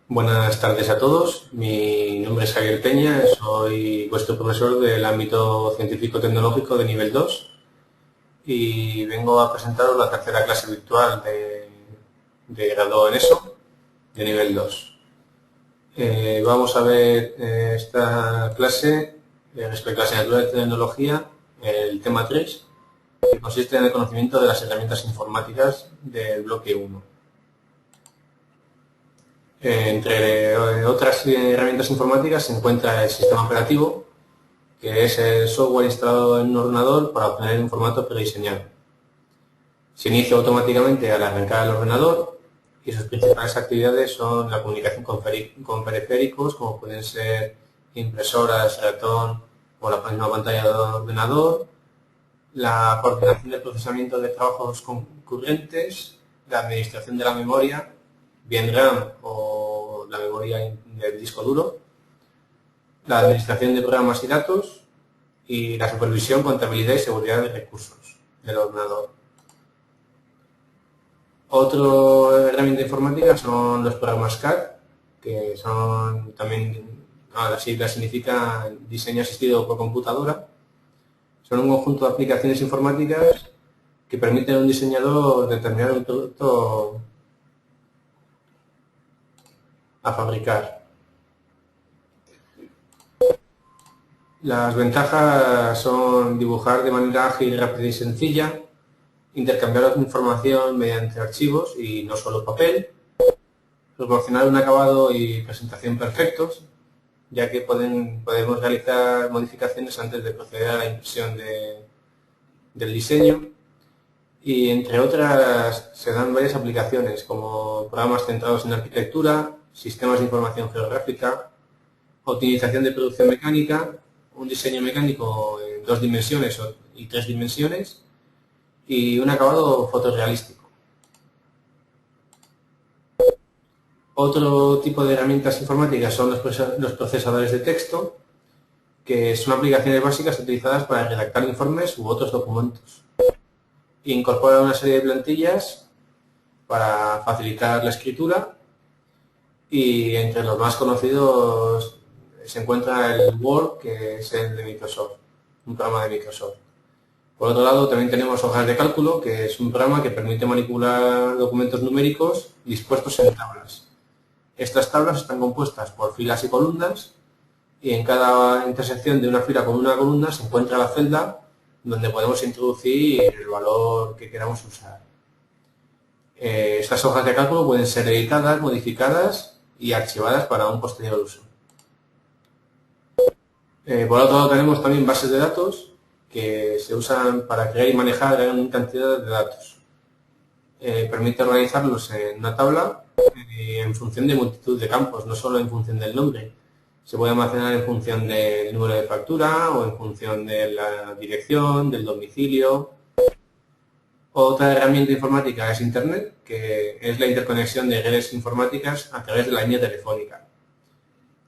Buenas tardes a todos. Mi nombre es Javier Peña, soy vuestro profesor del ámbito científico-tecnológico de nivel 2 y vengo a presentaros la tercera clase virtual de grado en ESO de nivel 2. Vamos a ver esta clase respecto a la asignatura de tecnología, el tema 3, que consiste en el conocimiento de las herramientas informáticas del bloque 1. Entre otras herramientas informáticas se encuentra el sistema operativo, que es el software instalado en un ordenador para obtener un formato prediseñado. Se inicia automáticamente al arrancar el ordenador y sus principales actividades son la comunicación con periféricos, como pueden ser impresoras, ratón o la misma pantalla del ordenador, la coordinación del procesamiento de trabajos concurrentes, la administración de la memoria, bien RAM o la memoria del disco duro, la administración de programas y datos y la supervisión, contabilidad y seguridad de recursos del ordenador. Otra herramienta informática son los programas CAD, que son también, las siglas significa diseño asistido por computadora. Son un conjunto de aplicaciones informáticas que permiten a un diseñador determinar un producto a fabricar. Las ventajas son dibujar de manera ágil, rápida y sencilla, intercambiar información mediante archivos y no solo papel, proporcionar un acabado y presentación perfectos, ya que podemos realizar modificaciones antes de proceder a la impresión del diseño, y entre otras se dan varias aplicaciones como programas centrados en arquitectura, sistemas de información geográfica, optimización de producción mecánica, un diseño mecánico en 2 dimensiones y 3 dimensiones y un acabado fotorrealístico. Otro tipo de herramientas informáticas son los procesadores de texto, que son aplicaciones básicas utilizadas para redactar informes u otros documentos. Incorporan una serie de plantillas para facilitar la escritura y entre los más conocidos se encuentra el Word, que es el de Microsoft, un programa de Microsoft. Por otro lado, también tenemos hojas de cálculo, que es un programa que permite manipular documentos numéricos dispuestos en tablas. Estas tablas están compuestas por filas y columnas, y en cada intersección de una fila con una columna se encuentra la celda donde podemos introducir el valor que queramos usar. Estas hojas de cálculo pueden ser editadas, modificadas y archivadas para un posterior uso. Por otro lado, tenemos también bases de datos que se usan para crear y manejar gran cantidad de datos. Permite organizarlos en una tabla en función de multitud de campos, no solo en función del nombre. Se puede almacenar en función del número de factura o en función de la dirección, del domicilio. Otra herramienta informática es Internet, que es la interconexión de redes informáticas a través de la línea telefónica.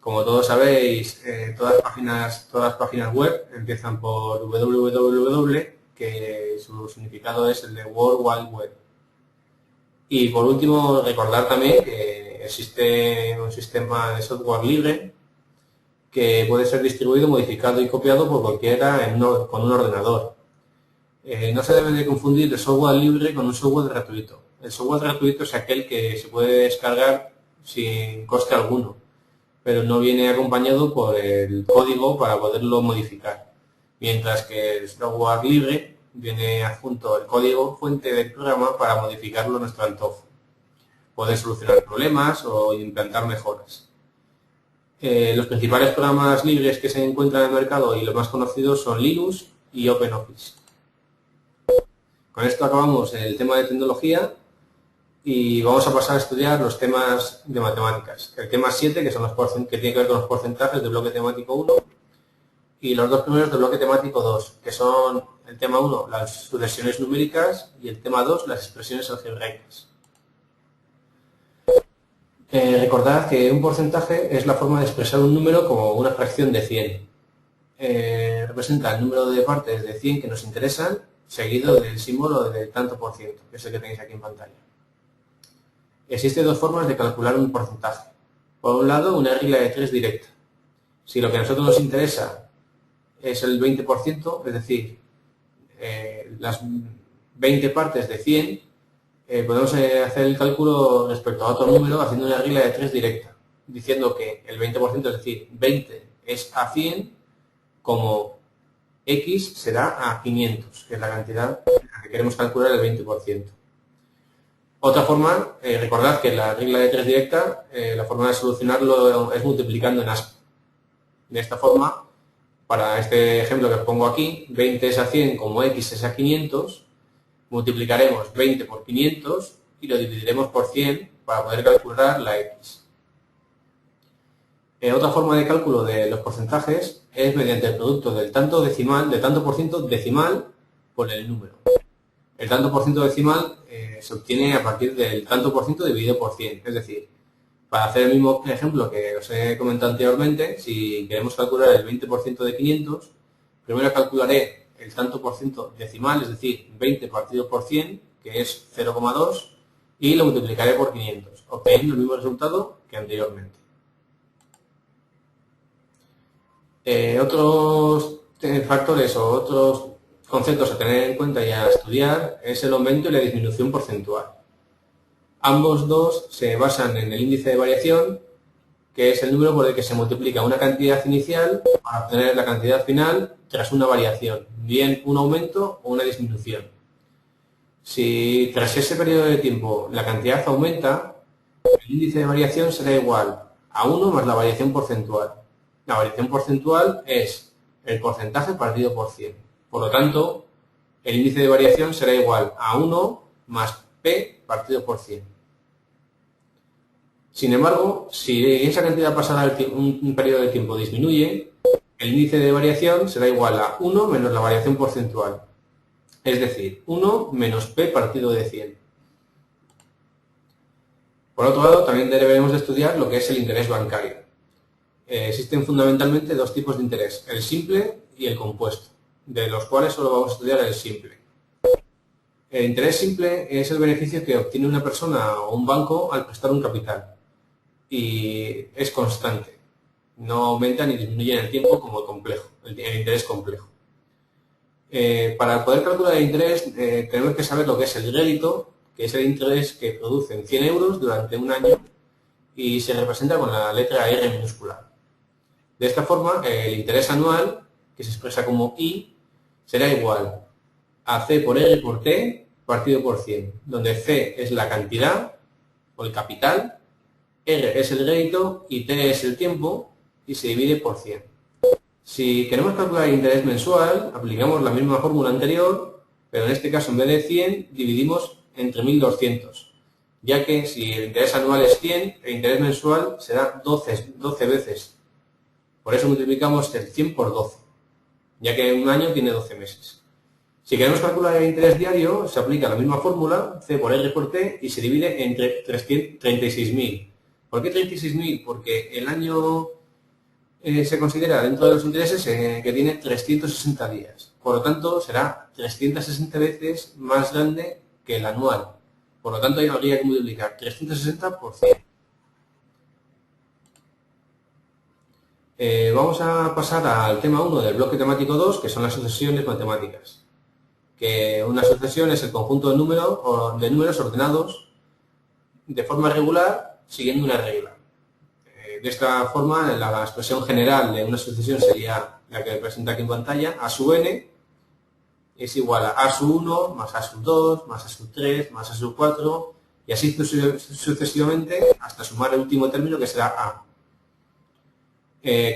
Como todos sabéis, todas las páginas web empiezan por www, que su significado es el de World Wide Web. Y por último, recordar también que existe un sistema de software libre que puede ser distribuido, modificado y copiado por cualquiera con un ordenador. No se debe de confundir el software libre con un software gratuito. El software gratuito es aquel que se puede descargar sin coste alguno, pero no viene acompañado por el código para poderlo modificar. Mientras que el software libre viene adjunto el código fuente del programa para modificarlo a nuestro antojo. Puede solucionar problemas o implantar mejoras. Los principales programas libres que se encuentran en el mercado y los más conocidos son Linux y OpenOffice. Con esto acabamos el tema de tecnología y vamos a pasar a estudiar los temas de matemáticas. El tema 7, que que tiene que ver con los porcentajes del bloque temático 1, y los dos primeros del bloque temático 2, que son el tema 1, las sucesiones numéricas, y el tema 2, las expresiones algebraicas. Recordad que un porcentaje es la forma de expresar un número como una fracción de 100. Representa el número de partes de 100 que nos interesan, seguido del símbolo del tanto por ciento, que es el que tenéis aquí en pantalla. Existen dos formas de calcular un porcentaje. Por un lado, una regla de 3 directa. Si lo que a nosotros nos interesa es el 20%, es decir, las 20 partes de 100, podemos hacer el cálculo respecto a otro número haciendo una regla de 3 directa, diciendo que el 20%, es decir, 20 es a 100, como X será a 500, que es la cantidad en la que queremos calcular el 20%. Otra forma, recordad que la regla de 3 directa, la forma de solucionarlo es multiplicando en ASP. De esta forma, para este ejemplo que os pongo aquí, 20 es a 100 como X es a 500, multiplicaremos 20 por 500 y lo dividiremos por 100 para poder calcular la X. Otra forma de cálculo de los porcentajes es mediante el producto del tanto por ciento decimal por el número. El tanto por ciento decimal se obtiene a partir del tanto por ciento dividido por 100. Es decir, para hacer el mismo ejemplo que os he comentado anteriormente, si queremos calcular el 20% de 500, primero calcularé el tanto por ciento decimal, es decir, 20 partido por 100, que es 0,2, y lo multiplicaré por 500, obteniendo el mismo resultado que anteriormente. Otros factores o otros conceptos a tener en cuenta y a estudiar es el aumento y la disminución porcentual. Ambos dos se basan en el índice de variación, que es el número por el que se multiplica una cantidad inicial para obtener la cantidad final tras una variación, bien un aumento o una disminución. Si tras ese periodo de tiempo la cantidad aumenta, el índice de variación será igual a 1 más la variación porcentual. La variación porcentual es el porcentaje partido por 100. Por lo tanto, el índice de variación será igual a 1 más P partido por 100. Sin embargo, si esa cantidad pasada un periodo de tiempo disminuye, el índice de variación será igual a 1 menos la variación porcentual. Es decir, 1 menos P partido de 100. Por otro lado, también debemos de estudiar lo que es el interés bancario. Existen fundamentalmente dos tipos de interés, el simple y el compuesto, de los cuales solo vamos a estudiar el simple. El interés simple es el beneficio que obtiene una persona o un banco al prestar un capital y es constante, no aumenta ni disminuye en el tiempo como el interés complejo. Para poder calcular el interés tenemos que saber lo que es el rédito, que es el interés que producen 100 euros durante un año y se representa con la letra R minúscula. De esta forma, el interés anual, que se expresa como I, será igual a C por R por T partido por 100, donde C es la cantidad o el capital, R es el rédito y T es el tiempo y se divide por 100. Si queremos calcular el interés mensual, aplicamos la misma fórmula anterior, pero en este caso en vez de 100 dividimos entre 1200, ya que si el interés anual es 100, el interés mensual será 12 veces. Por eso multiplicamos el 100 por 12, ya que un año tiene 12 meses. Si queremos calcular el interés diario, se aplica la misma fórmula, C por R por T, y se divide entre 36.000. ¿Por qué 36.000? Porque el año se considera dentro de los intereses que tiene 360 días. Por lo tanto, será 360 veces más grande que el anual. Por lo tanto, habría que multiplicar 360 por 100. Vamos a pasar al tema 1 del bloque temático 2, que son las sucesiones matemáticas. Que una sucesión es el conjunto de números ordenados de forma regular siguiendo una regla. De esta forma, la expresión general de una sucesión sería la que presenta aquí en pantalla. A sub n es igual a sub 1 más a sub 2 más a sub 3 más a sub 4 y así sucesivamente hasta sumar el último término, que será a.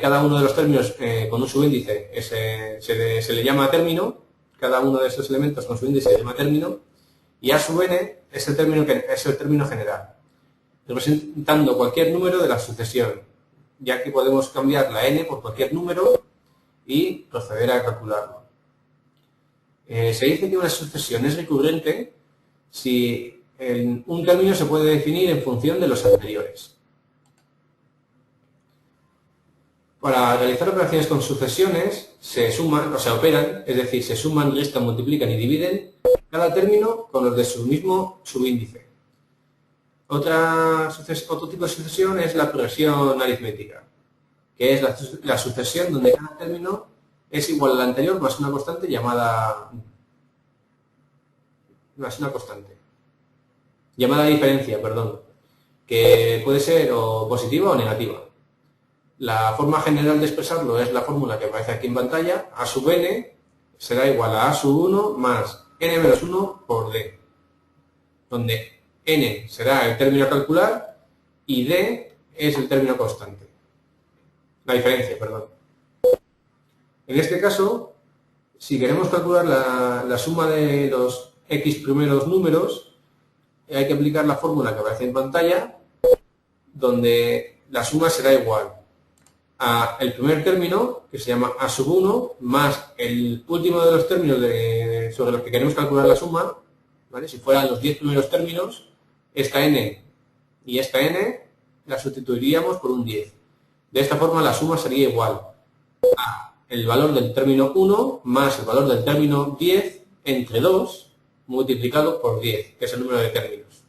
Cada uno de los términos con un subíndice se le llama término. Cada uno de estos elementos con su índice se llama término. Y a sub n es el término general, representando cualquier número de la sucesión, ya que podemos cambiar la n por cualquier número y proceder a calcularlo. Se dice que una sucesión es recurrente si un término se puede definir en función de los anteriores. Para realizar operaciones con sucesiones se suman, o se operan, es decir, se suman, restan, multiplican y dividen cada término con los de su mismo subíndice. Otro tipo de sucesión es la progresión aritmética, que es la sucesión donde cada término es igual al anterior más una constante llamada diferencia, perdón, que puede ser o positiva o negativa. La forma general de expresarlo es la fórmula que aparece aquí en pantalla. A sub n será igual a sub 1 más n menos 1 por d, donde n será el término a calcular y d es el término constante. La diferencia, perdón. En este caso, si queremos calcular la suma de los x primeros números, hay que aplicar la fórmula que aparece en pantalla, donde la suma será igual a el primer término, que se llama a sub 1, más el último de los términos sobre los que queremos calcular la suma, ¿vale? Si fueran los 10 primeros términos, esta n y esta n la sustituiríamos por un 10. De esta forma la suma sería igual a el valor del término 1 más el valor del término 10 entre 2 multiplicado por 10, que es el número de términos.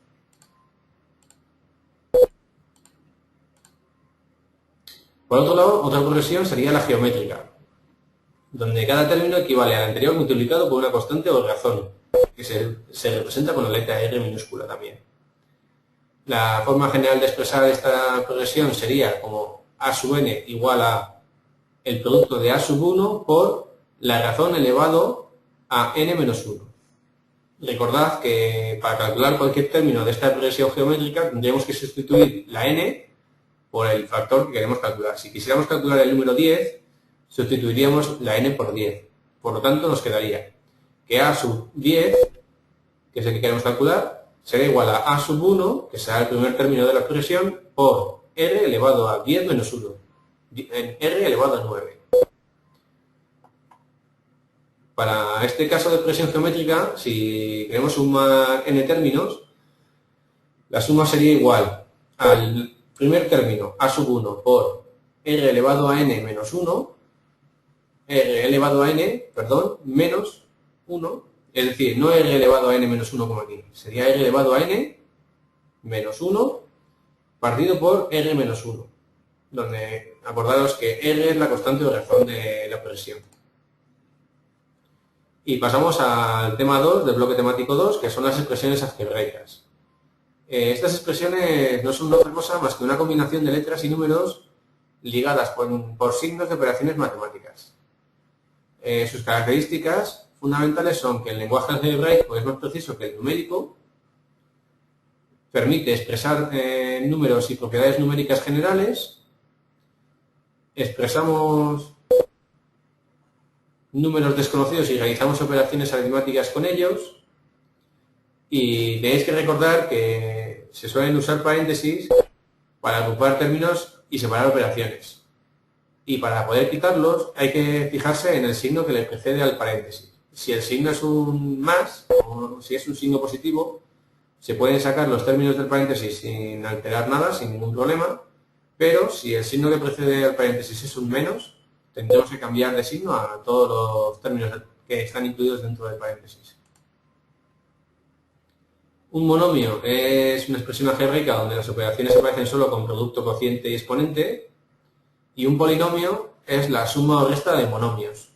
Por otro lado, otra progresión sería la geométrica, donde cada término equivale al anterior multiplicado por una constante o razón, que se representa con la letra R minúscula también. La forma general de expresar esta progresión sería como a sub n igual a el producto de a sub 1 por la razón elevado a n menos 1. Recordad que para calcular cualquier término de esta progresión geométrica tendríamos que sustituir la n por el factor que queremos calcular. Si quisiéramos calcular el número 10, sustituiríamos la n por 10. Por lo tanto, nos quedaría que a sub 10, que es el que queremos calcular, será igual a a sub 1, que será el primer término de la progresión, por r elevado a 10 menos 1, en r elevado a 9. Para este caso de progresión geométrica, si queremos sumar n términos, la suma sería igual al primer término, a sub 1, por r elevado a n menos 1, r elevado a n, perdón, menos 1, es decir, no r elevado a n menos 1 como aquí, sería r elevado a n menos 1 partido por r menos 1, donde acordaros que r es la constante o razón de la progresión. Y pasamos al tema 2 del bloque temático 2, que son las expresiones algebraicas. Estas expresiones no son otra cosa más que una combinación de letras y números ligadas por signos de operaciones matemáticas. Sus características fundamentales son que el lenguaje algebraico es más preciso que el numérico, permite expresar números y propiedades numéricas generales, expresamos números desconocidos y realizamos operaciones aritméticas con ellos, y tenéis que recordar que se suelen usar paréntesis para agrupar términos y separar operaciones. Y para poder quitarlos hay que fijarse en el signo que le precede al paréntesis. Si el signo es un más, o si es un signo positivo, se pueden sacar los términos del paréntesis sin alterar nada, sin ningún problema, pero si el signo que precede al paréntesis es un menos, tendremos que cambiar de signo a todos los términos que están incluidos dentro del paréntesis. Un monomio es una expresión algebraica donde las operaciones aparecen solo con producto, cociente y exponente, y un polinomio es la suma o resta de monomios.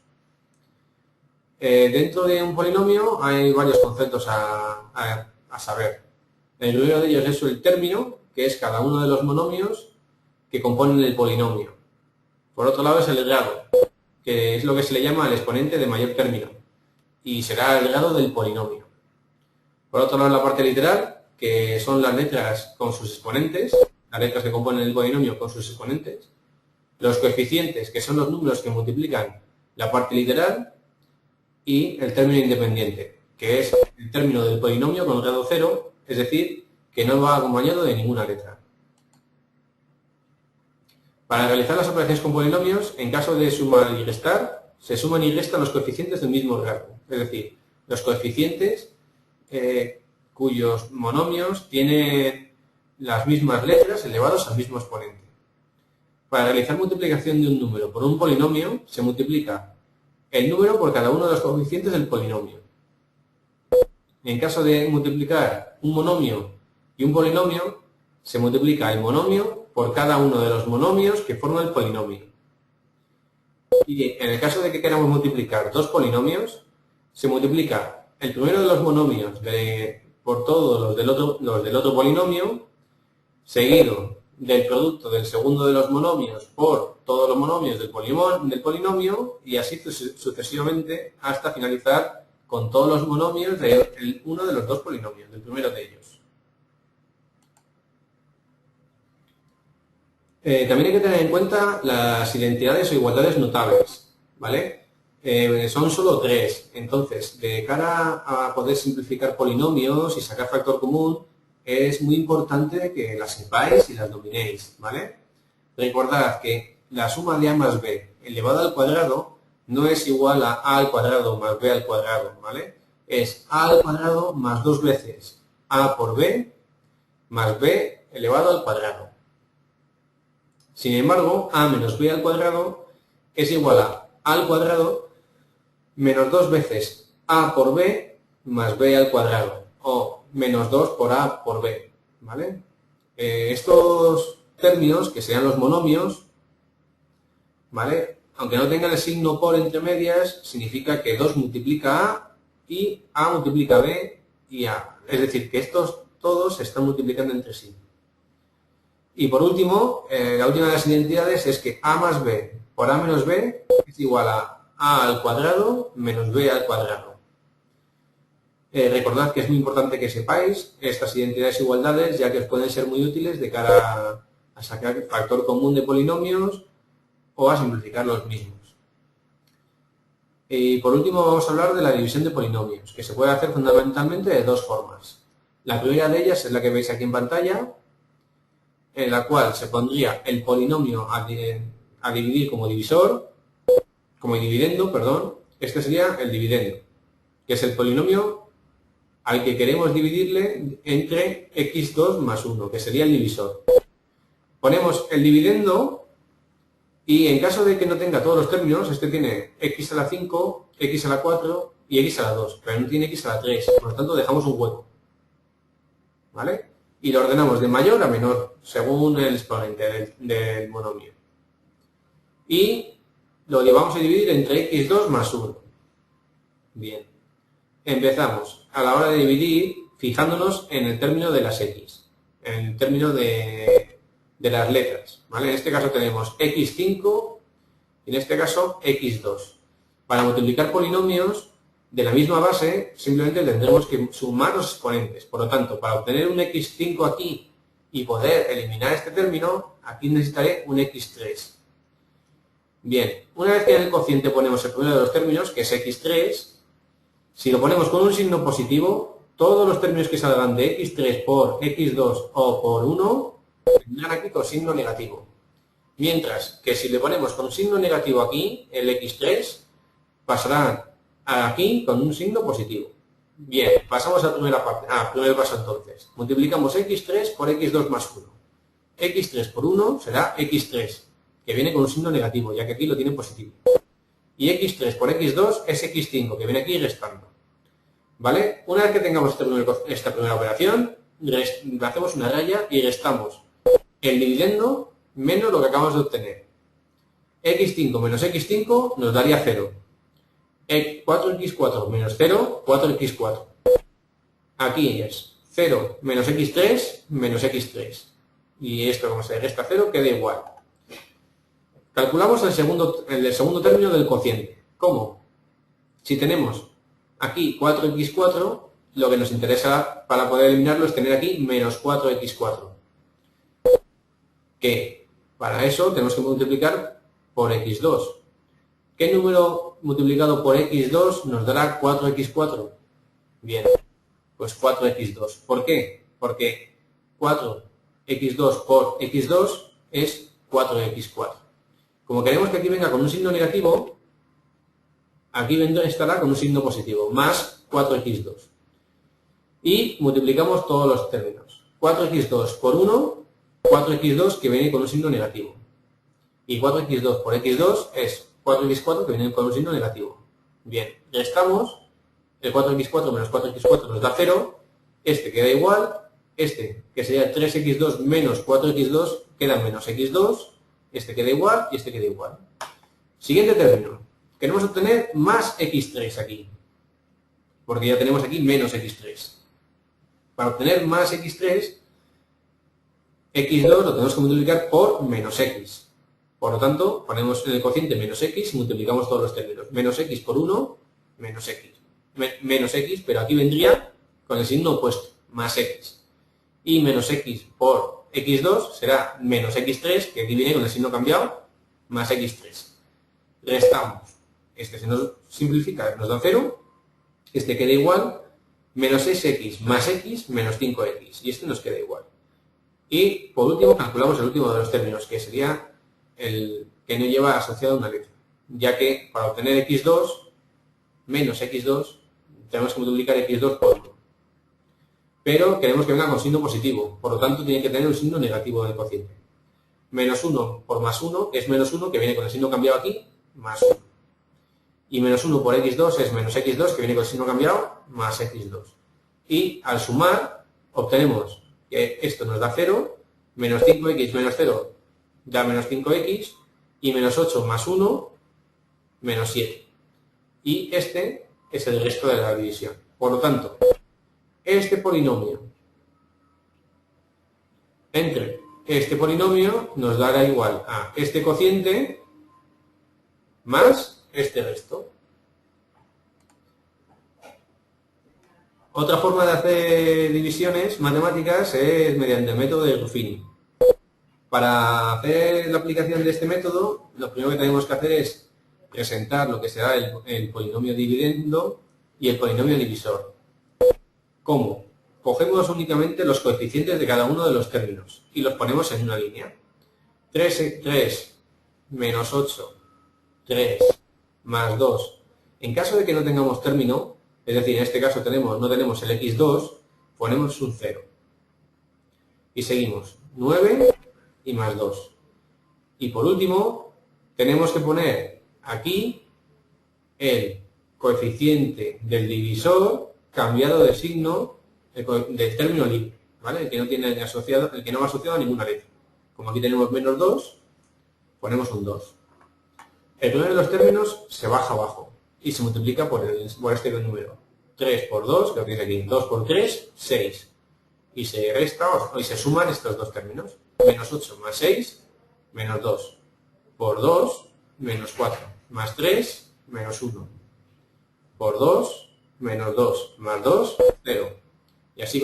Dentro de un polinomio hay varios conceptos a saber. El primero de ellos es el término, que es cada uno de los monomios que componen el polinomio. Por otro lado es el grado, que es lo que se le llama el exponente de mayor término, y será el grado del polinomio. Por otro lado, la parte literal, que son las letras con sus exponentes, las letras que componen el polinomio con sus exponentes. Los coeficientes, que son los números que multiplican la parte literal. Y el término independiente, que es el término del polinomio con grado 0, es decir, que no va acompañado de ninguna letra. Para realizar las operaciones con polinomios, en caso de sumar y restar, se suman y restan los coeficientes del mismo grado. Es decir, los coeficientes cuyos monomios tienen las mismas letras elevados al mismo exponente. Para realizar multiplicación de un número por un polinomio, se multiplica el número por cada uno de los coeficientes del polinomio. En caso de multiplicar un monomio Y un polinomio se multiplica el monomio por cada uno de los monomios que forman el polinomio. Y en el caso de que queramos multiplicar dos polinomios, se multiplica el primero de los monomios por todos los del otro polinomio, seguido del producto del segundo de los monomios por todos los monomios del polinomio, y así sucesivamente hasta finalizar con todos los monomios de uno de los dos polinomios, del primero de ellos. También hay que tener en cuenta las identidades o igualdades notables, ¿vale? Son solo 3, entonces, de cara a poder simplificar polinomios y sacar factor común, es muy importante que las sepáis y las dominéis, ¿vale? Recordad que la suma de a más b elevado al cuadrado no es igual a al cuadrado más b al cuadrado, ¿vale? Es a al cuadrado más 2 veces a por b más b elevado al cuadrado. Sin embargo, a menos b al cuadrado es igual a al cuadrado menos 2 veces a por b más b al cuadrado, o menos 2 por a por b, ¿vale? Estos términos, que serían los monomios, ¿vale? Aunque no tengan el signo por entre medias, significa que 2 multiplica a y a multiplica b y a. Es decir, que estos todos se están multiplicando entre sí. Y por último, la última de las identidades es que a más b por a menos b es igual a al cuadrado menos b al cuadrado. Recordad que es muy importante que sepáis estas identidades e igualdades, ya que os pueden ser muy útiles de cara a sacar factor común de polinomios o a simplificar los mismos. Y por último vamos a hablar de la división de polinomios, que se puede hacer fundamentalmente de dos formas. La primera de ellas es la que veis aquí en pantalla, en la cual se pondría el polinomio a dividir como dividendo, perdón. Este sería el dividendo, que es el polinomio al que queremos dividirle entre x2 más 1, que sería el divisor. Ponemos el dividendo y en caso de que no tenga todos los términos, este tiene x a la 5, x a la 4 y x a la 2, pero no tiene x a la 3, por lo tanto dejamos un hueco, ¿vale? Y lo ordenamos de mayor a menor, según el exponente del monomio. Y lo vamos a dividir entre x2 más 1. Bien. Empezamos a la hora de dividir fijándonos en el término de las x, en el término de las letras, ¿vale? En este caso tenemos x5 y en este caso x2. Para multiplicar polinomios de la misma base simplemente tendremos que sumar los exponentes. Por lo tanto, para obtener un x5 aquí y poder eliminar este término, aquí necesitaré un x3. Bien, una vez que en el cociente ponemos el primero de los términos, que es x3, si lo ponemos con un signo positivo, todos los términos que salgan de x3 por x2 o por 1 vendrán aquí con signo negativo. Mientras que si le ponemos con signo negativo aquí, el x3 pasará aquí con un signo positivo. Bien, pasamos a la primera parte. Primer paso entonces. Multiplicamos x3 por x2 más 1. x3 por 1 será x3, que viene con un signo negativo, ya que aquí lo tiene positivo. Y x3 por x2 es x5, que viene aquí restando. ¿Vale? Una vez que tengamos esta primera operación, hacemos una raya y restamos el dividendo menos lo que acabamos de obtener. x5 menos x5 nos daría 0. 4x4 menos 0, 4x4. Aquí es 0 menos x3 menos x3. Y esto, como se resta 0, queda igual. Calculamos el segundo término del cociente. ¿Cómo? Si tenemos aquí 4x4, lo que nos interesa para poder eliminarlo es tener aquí menos 4x4. Que para eso tenemos que multiplicar por x2. ¿Qué número multiplicado por x2 nos dará 4x4? Bien, pues 4x2. ¿Por qué? Porque 4x2 por x2 es 4x4. Como queremos que aquí venga con un signo negativo, aquí estará con un signo positivo, más 4x2. Y multiplicamos todos los términos. 4x2 por 1, 4x2 que viene con un signo negativo. Y 4x2 por x2 es 4x4 que viene con un signo negativo. Bien, restamos, el 4x4 menos 4x4 nos da 0, este queda igual, Este, que sería 3x2 menos 4x2, queda menos x2, este queda igual y este queda igual. Siguiente término. Queremos obtener más x3 aquí, porque ya tenemos aquí menos x3. Para obtener más x3, x2 lo tenemos que multiplicar por menos x. Por lo tanto, ponemos en el cociente menos x y multiplicamos todos los términos. Menos x por 1, menos x. Menos x, pero aquí vendría con el signo opuesto, más x. Y menos x por x2 será menos x3, que aquí viene con el signo cambiado, más x3. Restamos. Este se nos simplifica, nos da 0. Este queda igual, menos 6x más x menos 5x. Y este nos queda igual. Y por último calculamos el último de los términos, que sería el que no lleva asociado una letra. Ya que para obtener x2 menos x2 tenemos que multiplicar x2 por 1. Pero queremos que venga con signo positivo, por lo tanto tiene que tener un signo negativo en el cociente. Menos 1 por más 1 es menos 1, que viene con el signo cambiado aquí, más 1. Y menos 1 por x2 es menos x2, que viene con el signo cambiado, más x2. Y al sumar, obtenemos que esto nos da 0, menos 5x menos 0 da menos 5x, y menos 8 más 1, menos 7. Y este es el resto de la división. Por lo tanto, este polinomio entre este polinomio nos dará igual a este cociente más este resto. Otra forma de hacer divisiones matemáticas es mediante el método de Ruffini. Para hacer la aplicación de este método, lo primero que tenemos que hacer es presentar lo que será el polinomio dividendo y el polinomio divisor. ¿Cómo? Cogemos únicamente los coeficientes de cada uno de los términos y los ponemos en una línea. 3 menos 8, 3 más 2. En caso de que no tengamos término, es decir, en este caso no tenemos el x2, ponemos un 0. Y seguimos 9 y más 2. Y por último, tenemos que poner aquí el coeficiente del divisor cambiado de signo del término libre, ¿vale? El que no tiene asociado, el que no va asociado a ninguna letra. Como aquí tenemos menos 2, ponemos un 2. El primero de los términos se baja abajo y se multiplica por este número. 3 por 2, que lo dice aquí, 2 por 3, 6. Y se resta y se suman estos dos términos. Menos 8 más 6, menos 2. Por 2, menos 4. Más 3, menos 1. Por 2, menos 2. Más 2, 0. Y así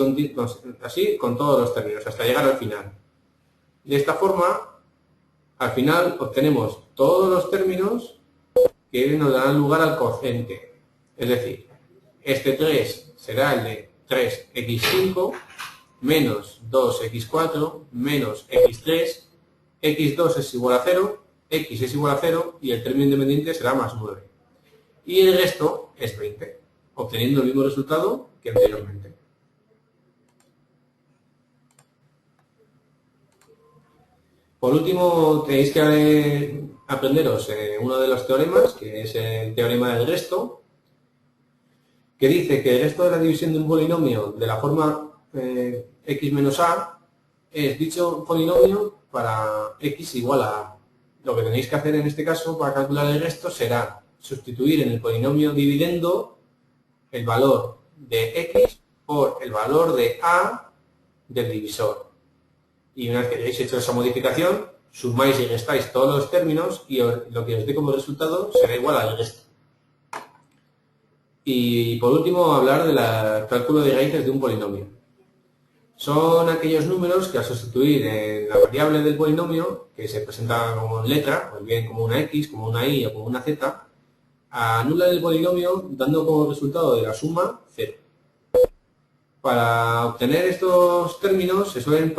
con todos los términos, hasta llegar al final. De esta forma, al final obtenemos todos los términos que nos darán lugar al cociente. Es decir, este 3 será el de 3x5 menos 2x4 menos x3, x2 es igual a 0, x es igual a 0 y el término independiente será más 9. Y el resto es 20, obteniendo el mismo resultado que anteriormente. Por último, tenéis que aprenderos uno de los teoremas, que es el teorema del resto, que dice que el resto de la división de un polinomio de la forma x menos a es dicho polinomio para x igual a a. Lo que tenéis que hacer en este caso para calcular el resto será sustituir en el polinomio dividendo el valor de x por el valor de a del divisor. Y una vez que hayáis hecho esa modificación, sumáis y restáis todos los términos y lo que os dé como resultado será igual al resto. Y por último, hablar del cálculo de raíces de un polinomio. Son aquellos números que al sustituir en la variable del polinomio, que se presenta como letra, pues bien como una x, como una y o como una z, anulan el polinomio dando como resultado de la suma 0. Para obtener estos términos se suelen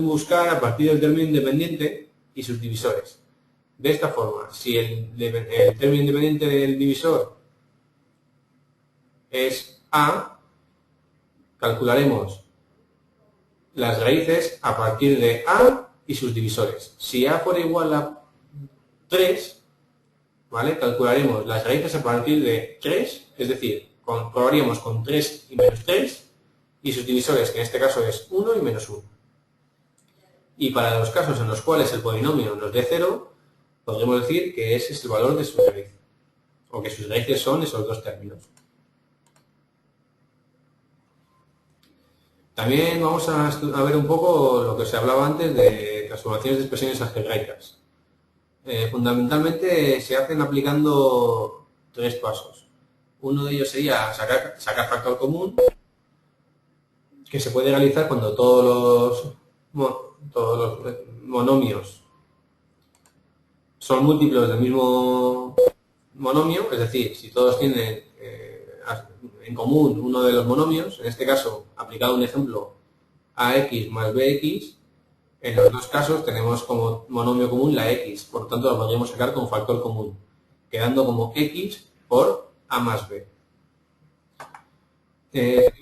buscar a partir del término independiente y sus divisores. De esta forma, si el término independiente del divisor es a, calcularemos las raíces a partir de a y sus divisores. Si a fuera igual a 3, ¿vale? Calcularemos las raíces a partir de 3, es decir, probaríamos con 3 y menos 3, y sus divisores, que en este caso es 1 y menos 1. Y para los casos en los cuales el polinomio nos dé 0, podremos decir que ese es el valor de su raíz, o que sus raíces son esos dos términos. También vamos a ver un poco lo que se hablaba antes de transformaciones de expresiones algebraicas. Fundamentalmente se hacen aplicando 3 pasos. Uno de ellos sería sacar factor común, que se puede realizar cuando todos los monomios son múltiplos del mismo monomio, es decir, si todos tienen en común uno de los monomios, en este caso, aplicado un ejemplo, ax más bx, en los dos casos tenemos como monomio común la x, por lo tanto lo podríamos sacar con factor común, quedando como x por a más b.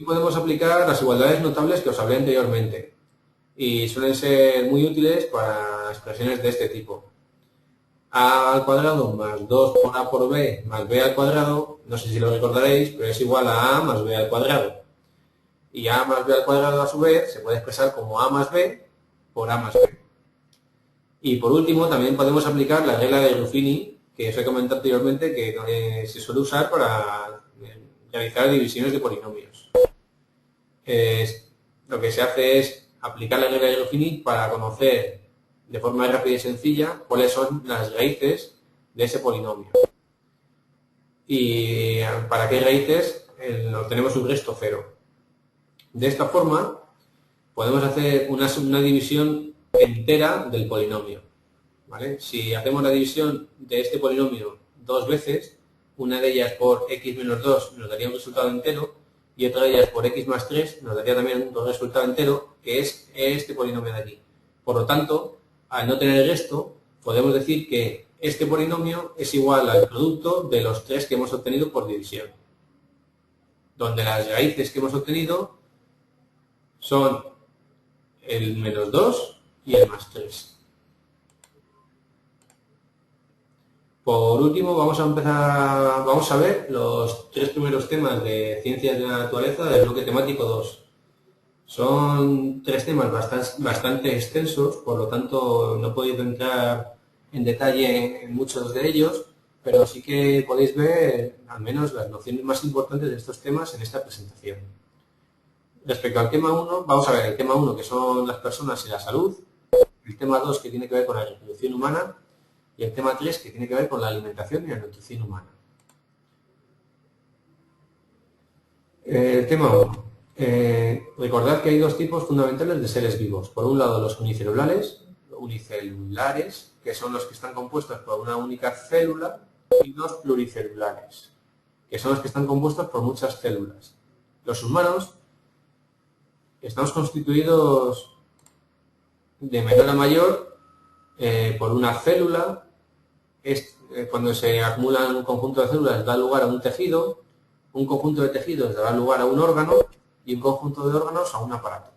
Podemos aplicar las igualdades notables que os hablé anteriormente y suelen ser muy útiles para expresiones de este tipo. A al cuadrado más 2 por a por b más b al cuadrado, no sé si lo recordaréis, pero es igual a más b al cuadrado. Y a más b al cuadrado a su vez se puede expresar como a más b por a más b. Y por último también podemos aplicar la regla de Ruffini, que os he comentado anteriormente, que se suele usar para realizar divisiones de polinomios. Lo que se hace es aplicar la regla de Ruffini para conocer de forma rápida y sencilla cuáles son las raíces de ese polinomio. Y para qué raíces obtenemos un resto cero. De esta forma podemos hacer una división entera del polinomio, ¿vale? Si hacemos la división de este polinomio 2 veces, una de ellas por x menos 2 nos daría un resultado entero y otra de ellas por x más 3 nos daría también un resultado entero, que es este polinomio de aquí. Por lo tanto, al no tener resto, podemos decir que este polinomio es igual al producto de los 3 que hemos obtenido por división, donde las raíces que hemos obtenido son el menos 2 y el más 3. Por último, vamos a ver los 3 primeros temas de Ciencias de la Naturaleza del bloque temático 2. Son 3 temas bastante extensos, por lo tanto no he podido entrar en detalle en muchos de ellos, pero sí que podéis ver al menos las nociones más importantes de estos temas en esta presentación. Respecto al tema 1, vamos a ver el tema 1, que son las personas y la salud, el tema 2, que tiene que ver con la reproducción humana, y el tema 3, que tiene que ver con la alimentación y la nutrición humana. El tema 1. Recordad que hay 2 tipos fundamentales de seres vivos. Por un lado, los unicelulares, que son los que están compuestos por una única célula, y los pluricelulares, que son los que están compuestos por muchas células. Los humanos estamos constituidos de menor a mayor por una célula. Cuando se acumulan un conjunto de células da lugar a un tejido, un conjunto de tejidos dará lugar a un órgano y un conjunto de órganos a un aparato.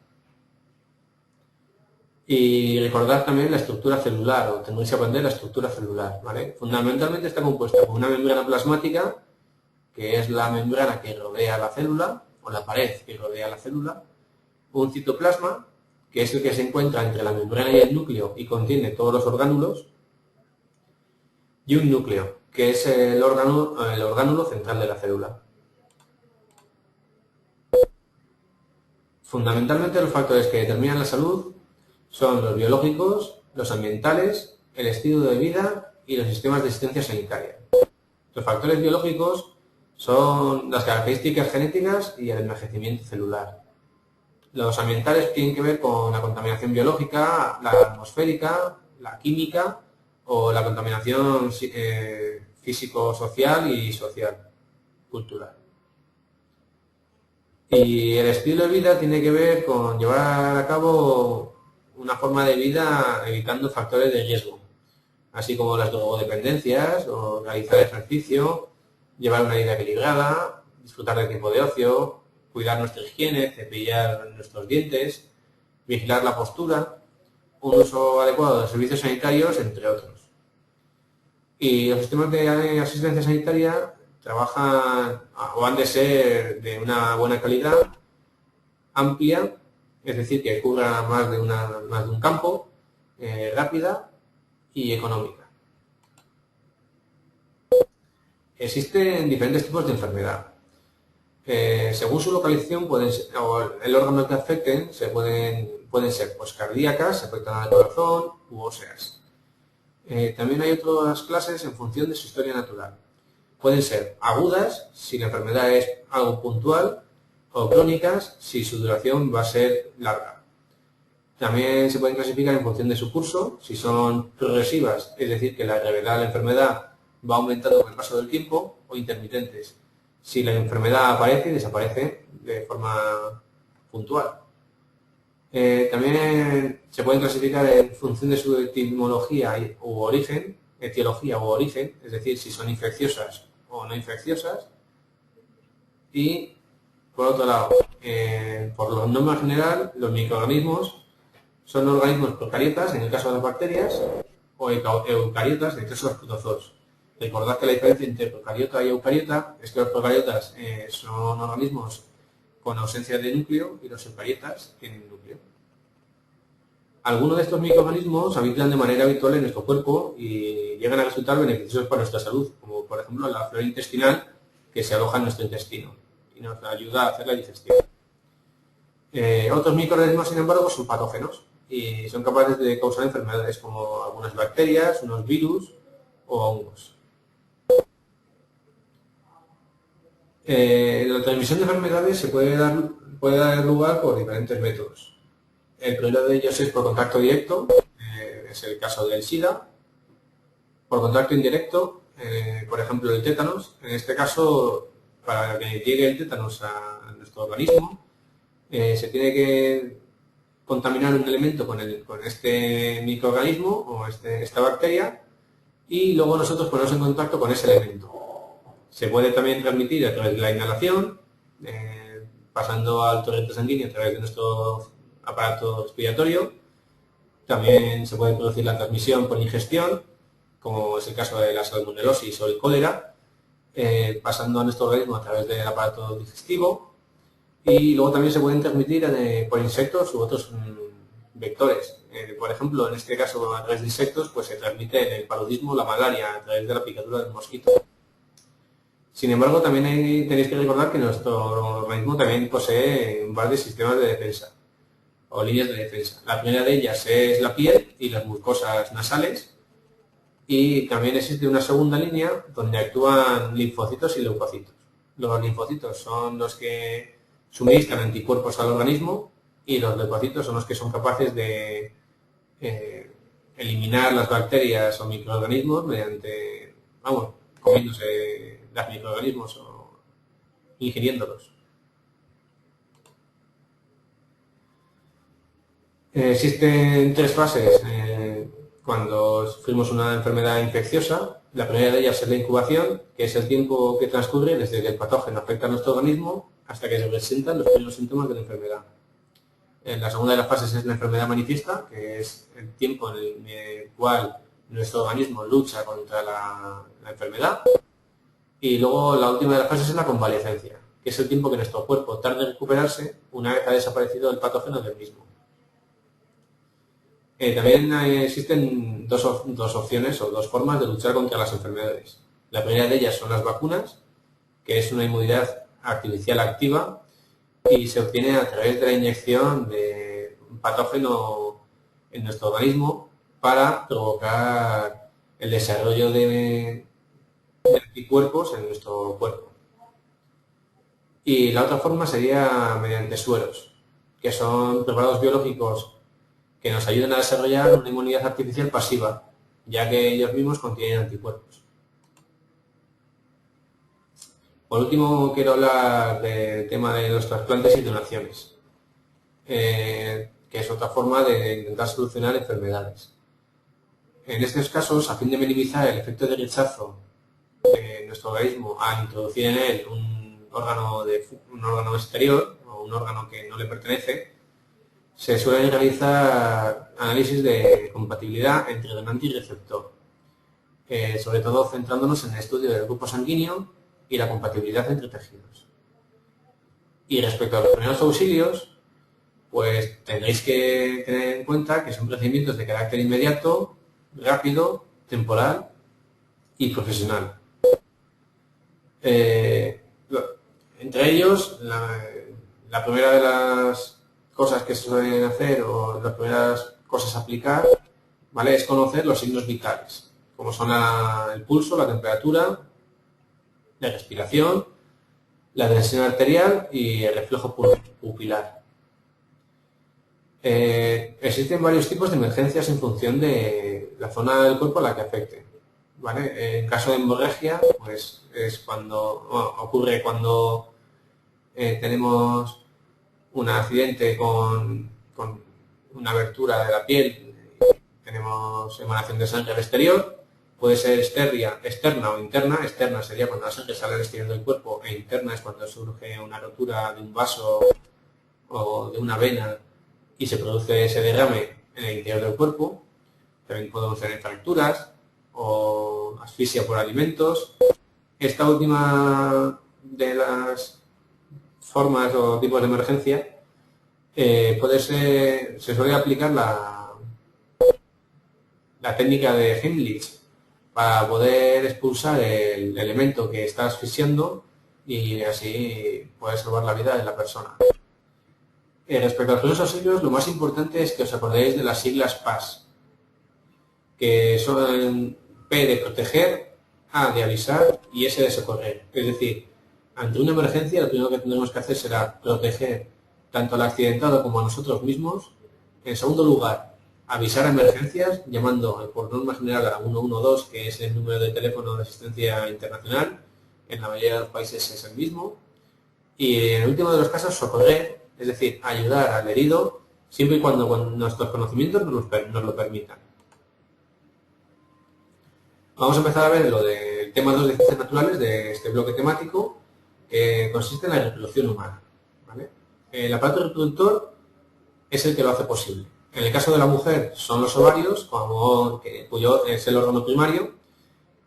Y recordad también la estructura celular, o tendréis que aprender la estructura celular, ¿vale? Fundamentalmente está compuesta por una membrana plasmática, que es la membrana que rodea la célula, o la pared que rodea la célula, un citoplasma, que es el que se encuentra entre la membrana y el núcleo y contiene todos los orgánulos, y un núcleo, que es el orgánulo central de la célula. Fundamentalmente los factores que determinan la salud son los biológicos, los ambientales, el estilo de vida y los sistemas de asistencia sanitaria. Los factores biológicos son las características genéticas y el envejecimiento celular. Los ambientales tienen que ver con la contaminación biológica, la atmosférica, la química o la contaminación físico-social y social, cultural. Y el estilo de vida tiene que ver con llevar a cabo una forma de vida evitando factores de riesgo, así como las drogodependencias, o realizar ejercicio, llevar una vida equilibrada, disfrutar del tiempo de ocio, cuidar nuestra higiene, cepillar nuestros dientes, vigilar la postura, un uso adecuado de servicios sanitarios, entre otros. Y los sistemas de asistencia sanitaria trabajan o han de ser de una buena calidad, amplia, es decir, que cubra más de un campo, rápida y económica. Existen diferentes tipos de enfermedad. Según su localización o el órgano que afecten, pueden ser pues, cardíacas, afectan al corazón u óseas. También hay otras clases en función de su historia natural. Pueden ser agudas, si la enfermedad es algo puntual, o crónicas, si su duración va a ser larga. También se pueden clasificar en función de su curso, si son progresivas, es decir, que la gravedad de la enfermedad va aumentando con el paso del tiempo, o intermitentes, si la enfermedad aparece y desaparece de forma puntual. También se pueden clasificar en función de su etiología u origen, es decir, si son infecciosas o no infecciosas. Y, por otro lado, por lo norma general, los microorganismos son organismos procariotas, en el caso de las bacterias, o eucariotas, en el caso de los protozoos. Recordad que la diferencia entre procariota y eucariota es que los procariotas son organismos con ausencia de núcleo y los eucariotas tienen núcleo. Algunos de estos microorganismos habitan de manera habitual en nuestro cuerpo y llegan a resultar beneficiosos para nuestra salud, como por ejemplo la flora intestinal que se aloja en nuestro intestino y nos ayuda a hacer la digestión. Otros microorganismos, sin embargo, son patógenos y son capaces de causar enfermedades como algunas bacterias, unos virus o hongos. La transmisión de enfermedades se puede dar lugar por diferentes métodos. El primero de ellos es por contacto directo, es el caso del SIDA. Por contacto indirecto, por ejemplo, el tétanos. En este caso, para que llegue el tétanos a nuestro organismo, se tiene que contaminar un elemento con este microorganismo o esta bacteria y luego nosotros ponernos en contacto con ese elemento. Se puede también transmitir a través de la inhalación, pasando al torrente sanguíneo a través de nuestro aparato respiratorio. También se puede producir la transmisión por ingestión, como es el caso de la salmonelosis o el cólera, pasando a nuestro organismo a través del aparato digestivo. Y luego también se pueden transmitir por insectos u otros vectores. Por ejemplo, en este caso a través de insectos, pues se transmite el paludismo, la malaria, a través de la picadura del mosquito. Sin embargo, también tenéis que recordar que nuestro organismo también posee varios sistemas de defensa o líneas de defensa. La primera de ellas es la piel y las mucosas nasales, y también existe una segunda línea donde actúan linfocitos y leucocitos. Los linfocitos son los que suministran anticuerpos al organismo y los leucocitos son los que son capaces de eliminar las bacterias o microorganismos mediante, comiéndose los microorganismos o ingiriéndolos. Existen tres fases cuando sufrimos una enfermedad infecciosa. La primera de ellas es la incubación, que es el tiempo que transcurre desde que el patógeno afecta a nuestro organismo hasta que se presentan los primeros síntomas de la enfermedad. La segunda de las fases es la enfermedad manifiesta, que es el tiempo en el cual nuestro organismo lucha contra la enfermedad. Y luego la última de las fases es la convalecencia, que es el tiempo que nuestro cuerpo tarda en recuperarse una vez ha desaparecido el patógeno del mismo. También existen dos opciones o dos formas de luchar contra las enfermedades. La primera de ellas son las vacunas, que es una inmunidad artificial activa y se obtiene a través de la inyección de un patógeno en nuestro organismo para provocar el desarrollo de anticuerpos en nuestro cuerpo. Y la otra forma sería mediante sueros, que son preparados biológicos que nos ayudan a desarrollar una inmunidad artificial pasiva, ya que ellos mismos contienen anticuerpos. Por último, quiero hablar del tema de los trasplantes y donaciones, que es otra forma de intentar solucionar enfermedades. En estos casos, a fin de minimizar el efecto de rechazo de nuestro organismo a introducir en él un órgano exterior o un órgano que no le pertenece, se suelen realizar análisis de compatibilidad entre donante y receptor, sobre todo centrándonos en el estudio del grupo sanguíneo y la compatibilidad entre tejidos. Y respecto a los primeros auxilios, pues tendréis que tener en cuenta que son procedimientos de carácter inmediato, rápido, temporal y profesional. Entre ellos, la primera de las cosas que se suelen hacer o las primeras cosas a aplicar, ¿vale?, es conocer los signos vitales, como son el pulso, la temperatura, la respiración, la tensión arterial y el reflejo pupilar. Existen varios tipos de emergencias en función de la zona del cuerpo a la que afecte, ¿vale? En caso de hemorragia, pues es ocurre cuando tenemos un accidente con una abertura de la piel, tenemos emanación de sangre al exterior, puede ser externa o interna. Externa sería cuando la sangre sale al exterior del cuerpo, e interna es cuando surge una rotura de un vaso o de una vena y se produce ese derrame en el interior del cuerpo. También podemos tener fracturas o asfixia por alimentos. Esta última de las formas o tipos de emergencia se suele aplicar la técnica de Heimlich para poder expulsar el elemento que está asfixiando y así poder salvar la vida de la persona. Respecto a los primeros auxilios, lo más importante es que os acordéis de las siglas PAS, que son P de proteger, A de avisar y S de socorrer. Es decir, ante una emergencia lo primero que tendremos que hacer será proteger tanto al accidentado como a nosotros mismos. En segundo lugar, avisar a emergencias llamando por norma general a 112, que es el número de teléfono de asistencia internacional. En la mayoría de los países es el mismo. Y en el último de los casos, socorrer, es decir, ayudar al herido, siempre y cuando nuestros conocimientos nos lo permitan. Vamos a empezar a ver lo del tema 2 de ciencias naturales de este bloque temático, que consiste en la reproducción humana, ¿vale? El aparato reproductor es el que lo hace posible. En el caso de la mujer son los ovarios, cuyo es el órgano primario,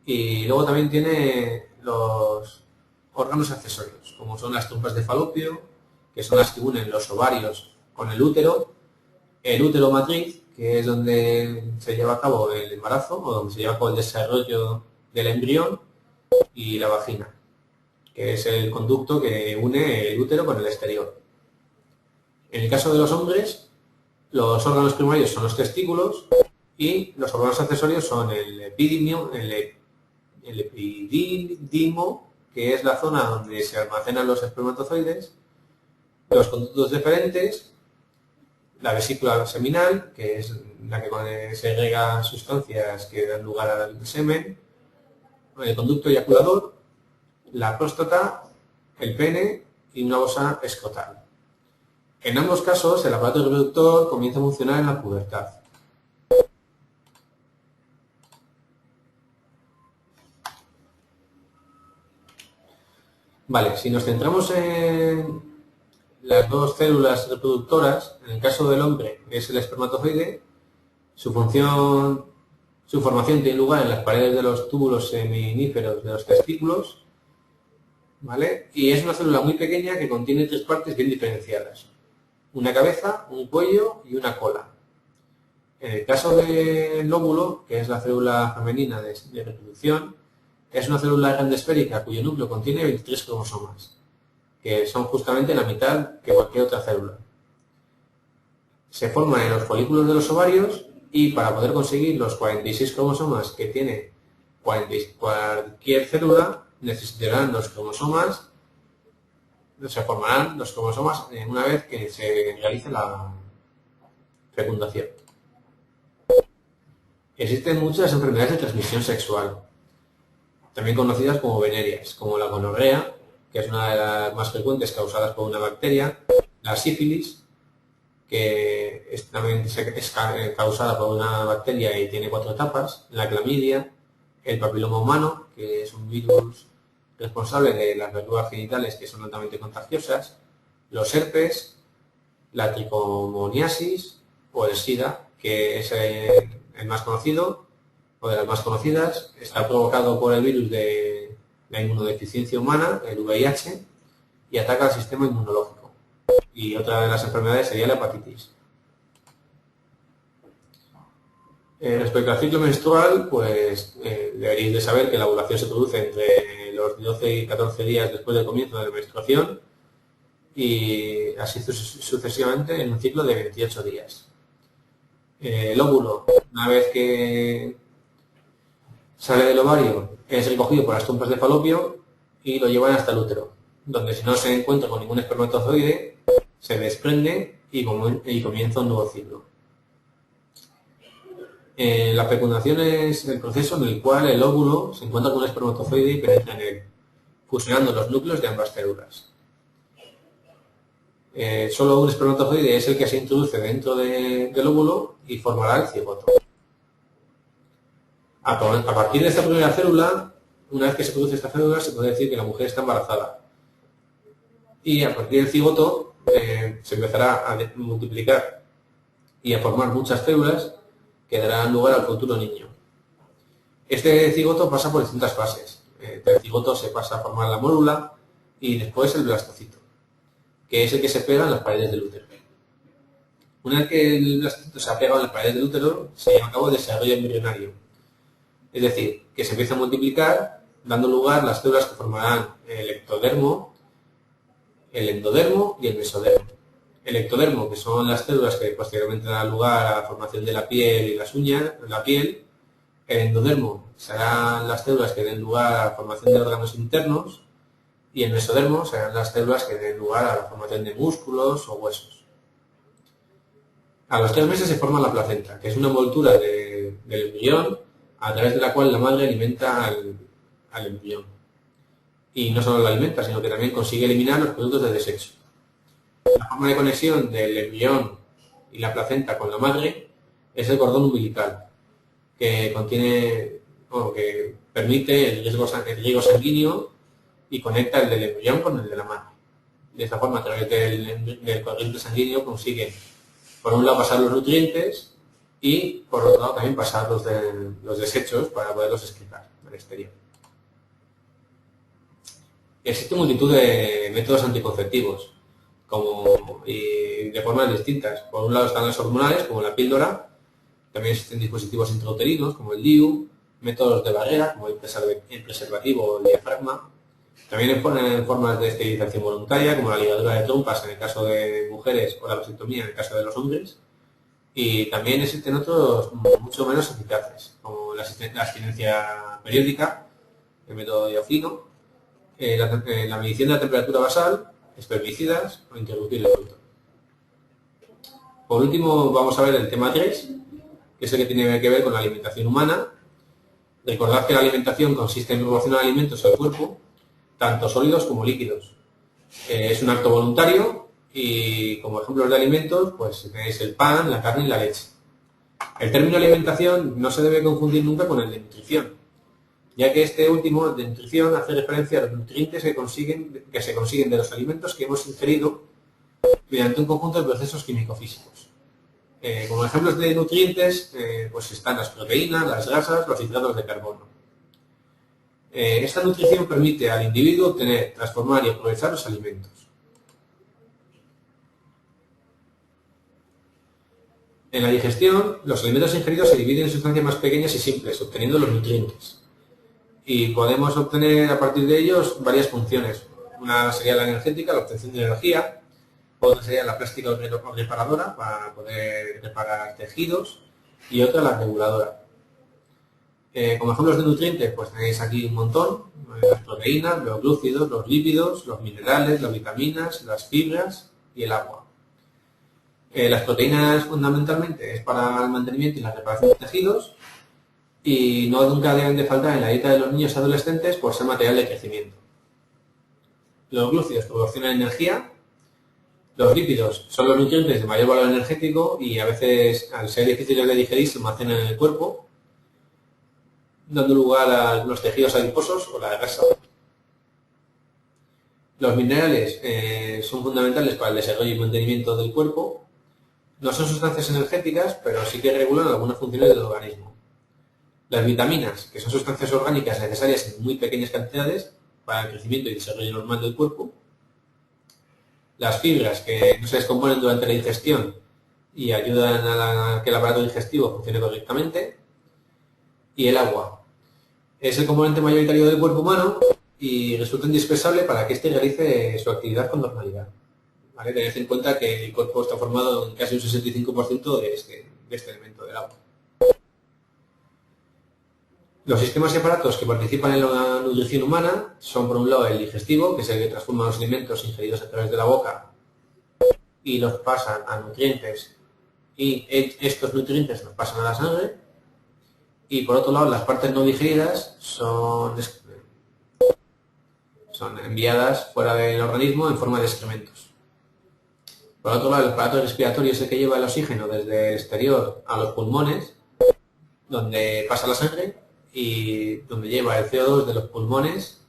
y luego también tiene los órganos accesorios, como son las trompas de falopio, que son las que unen los ovarios con el útero matriz, que es donde se lleva a cabo el embarazo o donde se lleva a cabo el desarrollo del embrión, y la vagina, que es el conducto que une el útero con el exterior. En el caso de los hombres, los órganos primarios son los testículos y los órganos accesorios son el epidimio, el epidídimo, que es la zona donde se almacenan los espermatozoides, los conductos deferentes, la vesícula seminal, que es la que segrega sustancias que dan lugar al semen, el conducto eyaculador, la próstata, el pene y una bosa escrotal. En ambos casos, el aparato reproductor comienza a funcionar en la pubertad. Vale, si nos centramos en las dos células reproductoras, en el caso del hombre es el espermatozoide, su formación tiene lugar en las paredes de los túbulos seminíferos de los testículos, ¿vale? Y es una célula muy pequeña que contiene tres partes bien diferenciadas: una cabeza, un cuello y una cola. En el caso del óvulo, que es la célula femenina de reproducción, es una célula grande esférica cuyo núcleo contiene 23 cromosomas, que son justamente la mitad que cualquier otra célula. Se forman en los folículos de los ovarios y para poder conseguir los 46 cromosomas que tiene cualquier célula, necesitarán los cromosomas, se formarán los cromosomas una vez que se realice la fecundación. Existen muchas enfermedades de transmisión sexual, también conocidas como venéreas, como la gonorrea, que es una de las más frecuentes causadas por una bacteria, la sífilis, que también es causada por una bacteria y tiene 4 etapas, la clamidia, el papiloma humano, que es un virus responsable de las verrugas genitales que son altamente contagiosas, los herpes, la tricomoniasis o el SIDA, que es el más conocido o de las más conocidas, está provocado por el virus de la inmunodeficiencia humana, el VIH, y ataca al sistema inmunológico. y otra de las enfermedades sería la hepatitis. Respecto al ciclo menstrual, pues deberíais de saber que la ovulación se produce entre los 12 y 14 días después del comienzo de la menstruación y así sucesivamente en un ciclo de 28 días. El óvulo, una vez que sale del ovario, es recogido por las trompas de falopio y lo llevan hasta el útero, donde si no se encuentra con ningún espermatozoide, se desprende y comienza un nuevo ciclo. La fecundación es el proceso en el cual el óvulo se encuentra con un espermatozoide y penetra en él, fusionando los núcleos de ambas células. Solo un espermatozoide es el que se introduce dentro del óvulo y formará el cigoto. A partir de esta primera célula, una vez que se produce esta célula, se puede decir que la mujer está embarazada. Y a partir del cigoto se empezará a multiplicar y a formar muchas células que darán lugar al futuro niño. Este cigoto pasa por distintas fases. Del cigoto se pasa a formar la mórula y después el blastocito, que es el que se pega en las paredes del útero. Una vez que el blastocito se ha pegado en las paredes del útero, se lleva a cabo el desarrollo embrionario. Es decir, que se empieza a multiplicar, dando lugar a las células que formarán el ectodermo, el endodermo y el mesodermo. El ectodermo, que son las células que posteriormente dan lugar a la formación de la piel y las uñas, la piel. El endodermo serán las células que den lugar a la formación de órganos internos y el mesodermo serán las células que den lugar a la formación de músculos o huesos. A los 3 meses se forma la placenta, que es una envoltura del embrión a través de la cual la madre alimenta al embrión. Y no solo lo alimenta, sino que también consigue eliminar los productos de desecho. La forma de conexión del embrión y la placenta con la madre es el cordón umbilical, que que permite el riego sanguíneo y conecta el del embrión con el de la madre. De esta forma, a través del corriente sanguíneo consiguen, por un lado, pasar los nutrientes y, por otro lado, también pasar los desechos para poderlos excretar al exterior. Existe multitud de métodos anticonceptivos y de formas distintas. Por un lado están las hormonales, como la píldora. También existen dispositivos intrauterinos, como el DIU, métodos de barrera, como el preservativo o el diafragma. También en formas de esterilización voluntaria, como la ligadura de trompas en el caso de mujeres o la vasectomía en el caso de los hombres. Y también existen otros mucho menos eficaces, como la abstinencia periódica, el método diafino, la medición de la temperatura basal, espermicidas o interrumpir el coito. Por último, vamos a ver el tema 3, que es el que tiene que ver con la alimentación humana. Recordad que la alimentación consiste en proporcionar alimentos al cuerpo, tanto sólidos como líquidos. Es un acto voluntario y como ejemplos de alimentos, pues tenéis el pan, la carne y la leche. El término alimentación no se debe confundir nunca con el de nutrición, ya que este último, de nutrición, hace referencia a los nutrientes que se consiguen de los alimentos que hemos ingerido mediante un conjunto de procesos químico-físicos. Como ejemplos de nutrientes, pues están las proteínas, las grasas, los hidratos de carbono. Esta nutrición permite al individuo obtener, transformar y aprovechar los alimentos. En la digestión, los alimentos ingeridos se dividen en sustancias más pequeñas y simples, obteniendo los nutrientes. Y podemos obtener a partir de ellos varias funciones. Una sería la energética, la obtención de energía. Otra sería la plástica o reparadora, para poder reparar tejidos. Y otra la reguladora. Como ejemplos de nutrientes, pues tenéis aquí un montón. Las proteínas, los glúcidos, los lípidos, los minerales, las vitaminas, las fibras y el agua. Las proteínas fundamentalmente es para el mantenimiento y la reparación de tejidos. Y nunca deben de faltar en la dieta de los niños y adolescentes por ser material de crecimiento. Los glúcidos proporcionan energía. Los lípidos son los nutrientes de mayor valor energético y a veces, al ser difíciles de digerir, se almacenan en el cuerpo, dando lugar a los tejidos adiposos o la grasa. Los minerales son fundamentales para el desarrollo y mantenimiento del cuerpo. No son sustancias energéticas, pero sí que regulan algunas funciones del organismo. Las vitaminas, que son sustancias orgánicas necesarias en muy pequeñas cantidades para el crecimiento y desarrollo normal del cuerpo. las fibras que no se descomponen durante la digestión y ayudan a que el aparato digestivo funcione correctamente, y el agua. Es el componente mayoritario del cuerpo humano y resulta indispensable para que éste realice su actividad con normalidad. ¿Vale? Tened en cuenta que el cuerpo está formado en casi un 65% de este elemento del agua. Los sistemas y aparatos que participan en la nutrición humana son, por un lado, el digestivo, que es el que transforma los alimentos ingeridos a través de la boca y los pasan a nutrientes, y estos nutrientes los pasan a la sangre. Y por otro lado, las partes no digeridas son enviadas fuera del organismo en forma de excrementos. Por otro lado, el aparato respiratorio es el que lleva el oxígeno desde el exterior a los pulmones, donde pasa la sangre, y donde lleva el CO2 de los pulmones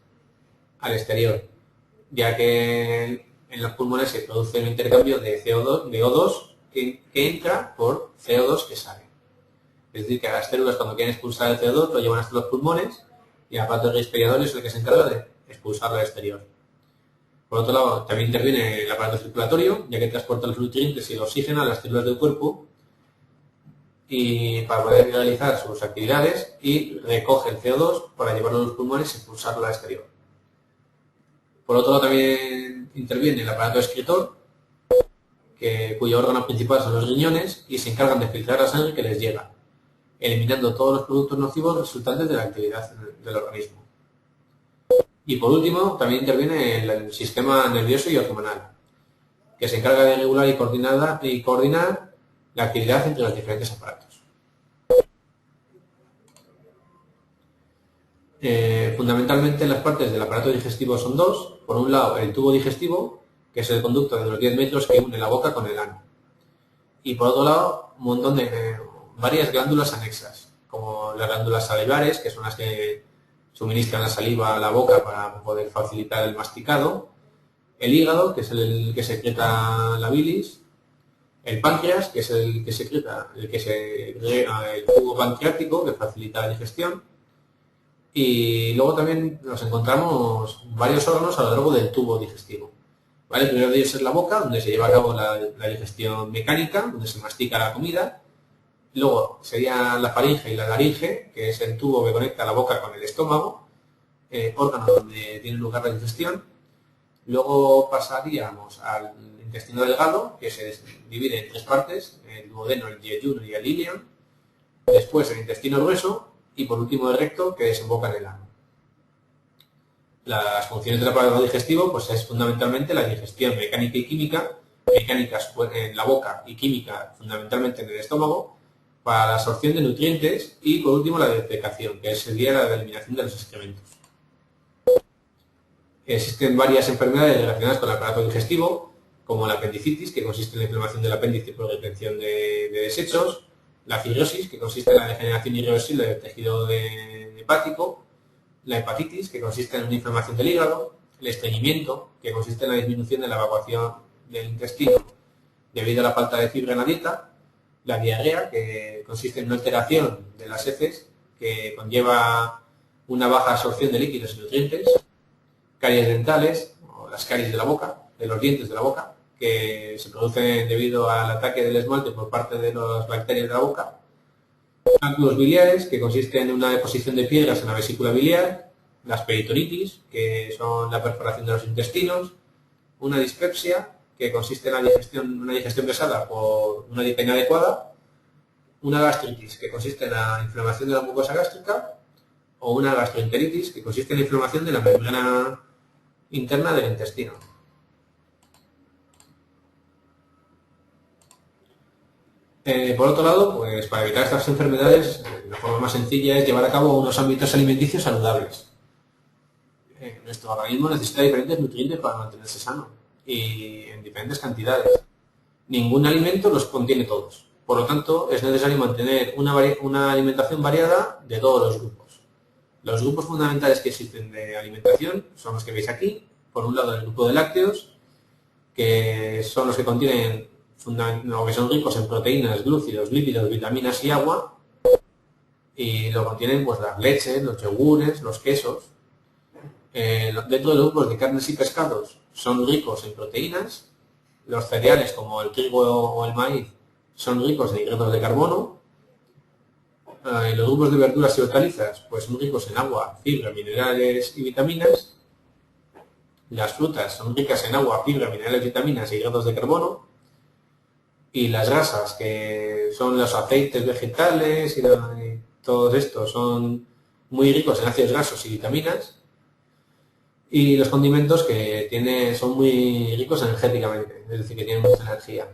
al exterior, ya que en los pulmones se produce un intercambio de CO2, de O2 que entra por CO2 que sale. Es decir, que las células, cuando quieren expulsar el CO2, lo llevan hasta los pulmones, y el aparato respiratorio es el que se encarga de expulsarlo al exterior. Por otro lado, también interviene el aparato circulatorio, ya que transporta los nutrientes y el oxígeno a las células del cuerpo y para poder realizar sus actividades, y recoge el CO2 para llevarlo a los pulmones y expulsarlo al exterior. Por otro lado, también interviene el aparato excretor, cuyo órgano principal son los riñones, y se encargan de filtrar la sangre que les llega, eliminando todos los productos nocivos resultantes de la actividad del organismo. Y por último, también interviene el sistema nervioso y hormonal, que se encarga de regular y coordinar la actividad entre los diferentes aparatos. Fundamentalmente, las partes del aparato digestivo son dos. Por un lado, el tubo digestivo, que es el conducto de los 10 metros que une la boca con el ano. Y por otro lado, un montón de varias glándulas anexas, como las glándulas salivares, que son las que suministran la saliva a la boca para poder facilitar el masticado, el hígado, que es el que secreta la bilis, el páncreas, que es el que secreta, el jugo pancreático, que facilita la digestión, y luego también nos encontramos varios órganos a lo largo del tubo digestivo. ¿Vale? El primero de ellos es la boca, donde se lleva a cabo la digestión mecánica, donde se mastica la comida. Luego sería la faringe y la laringe, que es el tubo que conecta la boca con el estómago, órgano donde tiene lugar la digestión. Luego pasaríamos al intestino delgado, que se divide en tres partes: el duodeno, el yeyuno y el ileón. Después el intestino grueso y por último el recto, que desemboca en el ano. Las funciones del aparato digestivo pues es fundamentalmente la digestión mecánica y química, mecánicas en la boca y química fundamentalmente en el estómago, para la absorción de nutrientes, y por último la defecación, que sería la eliminación de los excrementos. Existen varias enfermedades relacionadas con el aparato digestivo, como la apendicitis, que consiste en la inflamación del apéndice por retención de desechos; la cirrosis, que consiste en la degeneración irreversible del tejido hepático; la hepatitis, que consiste en una inflamación del hígado; el estreñimiento, que consiste en la disminución de la evacuación del intestino debido a la falta de fibra en la dieta; la diarrea, que consiste en una alteración de las heces que conlleva una baja absorción de líquidos y nutrientes; caries dentales, o las caries de la boca, de los dientes de la boca, que se producen debido al ataque del esmalte por parte de las bacterias de la boca; cálculos biliares, que consisten en una deposición de piedras en la vesícula biliar; las peritonitis, que son la perforación de los intestinos; una dispepsia, que consiste en una digestión pesada por una dieta inadecuada; una gastritis, que consiste en la inflamación de la mucosa gástrica; o una gastroenteritis, que consiste en la inflamación de la membrana interna del intestino. Por otro lado, pues para evitar estas enfermedades, la forma más sencilla es llevar a cabo unos hábitos alimenticios saludables. Nuestro organismo necesita diferentes nutrientes para mantenerse sano, y en diferentes cantidades. Ningún alimento los contiene todos. Por lo tanto, es necesario mantener una alimentación variada de todos los grupos. Los grupos fundamentales que existen de alimentación son los que veis aquí. Por un lado, el grupo de lácteos, que son los que contienen o que son ricos en proteínas, glúcidos, lípidos, vitaminas y agua, y lo contienen pues las leches, los yogures, los quesos. Dentro de los grupos de carnes y pescados son ricos en proteínas, Los cereales como el trigo o el maíz son ricos en hidratos de carbono. Los grupos de verduras y hortalizas pues son ricos en agua, fibra, minerales y vitaminas. Las frutas son ricas en agua, fibra, minerales, vitaminas y hidratos de carbono. Y las grasas, que son los aceites vegetales y todos estos, son muy ricos en ácidos grasos y vitaminas. Y los condimentos que son muy ricos energéticamente, es decir, que tienen mucha energía.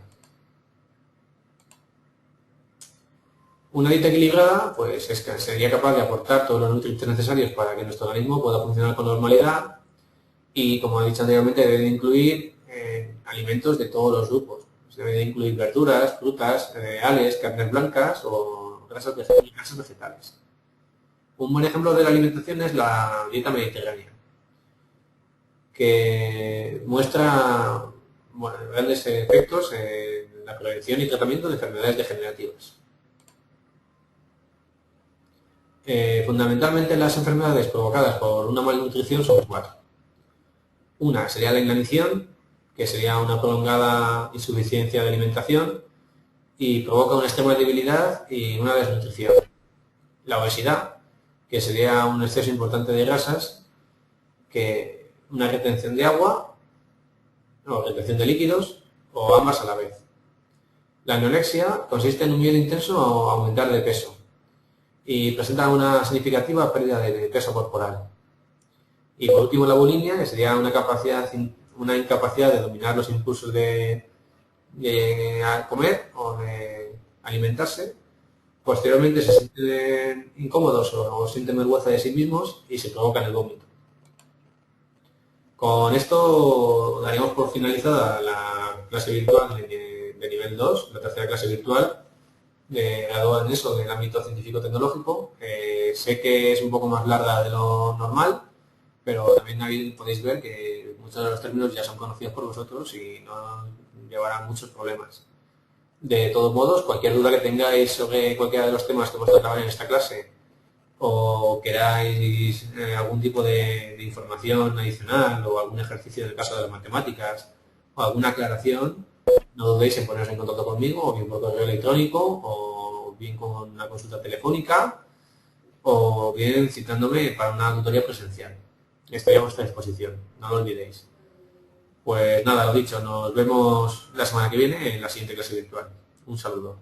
Una dieta equilibrada pues sería capaz de aportar todos los nutrientes necesarios para que nuestro organismo pueda funcionar con normalidad y, como he dicho anteriormente, debe de incluir alimentos de todos los grupos. Debe de incluir verduras, frutas, cereales, carnes blancas o grasas vegetales. Un buen ejemplo de la alimentación es la dieta mediterránea, que muestra grandes efectos en la prevención y tratamiento de enfermedades degenerativas. Fundamentalmente las enfermedades provocadas por una malnutrición son 4. Una sería la inanición, que sería una prolongada insuficiencia de alimentación y provoca una extrema debilidad y una desnutrición. La obesidad, que sería un exceso importante de grasas, una retención de agua o retención de líquidos o ambas a la vez. La anorexia consiste en un miedo intenso a aumentar de peso y presenta una significativa pérdida de peso corporal. Y por último la bulimia, que sería una incapacidad de dominar los impulsos de comer o de alimentarse. Posteriormente se sienten incómodos o sienten vergüenza de sí mismos y se provocan el vómito. Con esto daríamos por finalizada la clase virtual de nivel 2, la tercera clase virtual, graduada en eso, del ámbito científico-tecnológico. Sé que es un poco más larga de lo normal, pero también ahí podéis ver que muchos de los términos ya son conocidos por vosotros y no llevarán muchos problemas. De todos modos, cualquier duda que tengáis sobre cualquiera de los temas que hemos tratado en esta clase o queráis algún tipo de información adicional o algún ejercicio en el caso de las matemáticas o alguna aclaración, no dudéis en poneros en contacto conmigo, o bien por correo electrónico, o bien con una consulta telefónica, o bien citándome para una tutoría presencial. Estoy a vuestra disposición, no lo olvidéis. Pues nada, lo dicho, nos vemos la semana que viene en la siguiente clase virtual. Un saludo.